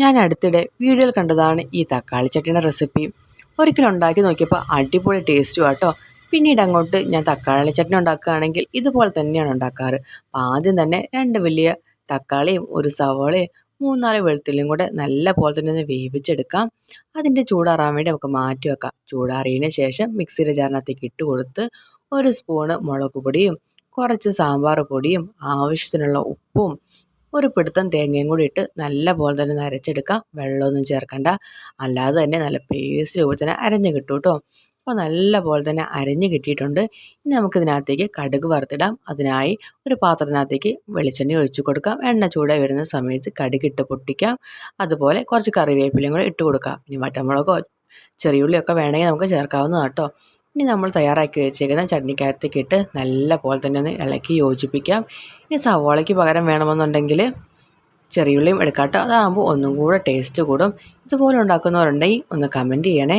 ഞാൻ അടുത്തിടെ വീഡിയോയിൽ കണ്ടതാണ് ഈ തക്കാളി ചട്ടിയുടെ റെസിപ്പി. ഒരിക്കലും ഉണ്ടാക്കി നോക്കിയപ്പോൾ അടിപൊളി ടേസ്റ്റും കേട്ടോ. പിന്നീട് അങ്ങോട്ട് ഞാൻ തക്കാളി ചട്നി ഉണ്ടാക്കുകയാണെങ്കിൽ ഇതുപോലെ തന്നെയാണ് ഉണ്ടാക്കാറ്. അപ്പോൾ ആദ്യം തന്നെ 2 വലിയ തക്കാളിയും ഒരു സവോളയും 3-4 വെളുത്തുള്ളിയും കൂടെ നല്ല പോലെ തന്നെ ഒന്ന് വേവിച്ചെടുക്കാം. അതിൻ്റെ ചൂടാറാൻ വേണ്ടി നമുക്ക് മാറ്റി വെക്കാം. ചൂടാറിയതിന് ശേഷം മിക്സിയുടെ ജാറിനകത്തേക്ക് ഇട്ട് കൊടുത്ത് 1 സ്പൂണ് മുളക് പൊടിയും കുറച്ച് സാമ്പാർ പൊടിയും ആവശ്യത്തിനുള്ള ഉപ്പും ഒരു പിടുത്തം തേങ്ങയും കൂടി ഇട്ട് നല്ല പോലെ തന്നെ അരച്ചെടുക്കാം. വെള്ളമൊന്നും ചേർക്കണ്ട. അല്ലാതെ തന്നെ നല്ല പേസ്റ്റ് രൂപത്തിൽ തന്നെ അരഞ്ഞ് കിട്ടും കേട്ടോ. അപ്പോൾ നല്ല പോലെ തന്നെ അരഞ്ഞ് കിട്ടിയിട്ടുണ്ട്. ഇനി നമുക്കിതിനകത്തേക്ക് കടുക് വറുത്തിടാം. അതിനായി ഒരു പാത്രത്തിനകത്തേക്ക് വെളിച്ചെണ്ണ ഒഴിച്ച് കൊടുക്കാം. എണ്ണ ചൂടായി വരുന്ന സമയത്ത് കടുക് ഇട്ട് പൊട്ടിക്കാം. അതുപോലെ കുറച്ച് കറിവേപ്പിലയും കൂടെ ഇട്ട് കൊടുക്കാം. ഇനി വറ്റൽമുളകോ ചെറിയുള്ളിയൊക്കെ വേണമെങ്കിൽ നമുക്ക് ചേർക്കാവുന്നതാണ് കേട്ടോ. ഇനി നമ്മൾ തയ്യാറാക്കി വെച്ചേക്കുന്ന ചട്നിക്കകത്തേക്ക് ഇട്ട് നല്ല പോലെ തന്നെ ഒന്ന് ഇളക്കി യോജിപ്പിക്കാം. ഇനി സവോളയ്ക്ക് പകരം വേണമെന്നുണ്ടെങ്കിൽ ചെറിയുള്ളിയും എടുക്കാം കേട്ടോ. അതാകുമ്പോൾ ഒന്നും കൂടെ ടേസ്റ്റ് കൂടും. ഇതുപോലെ ഉണ്ടാക്കുന്നവരുണ്ടെങ്കിൽ ഒന്ന് കമൻറ്റ് ചെയ്യണേ.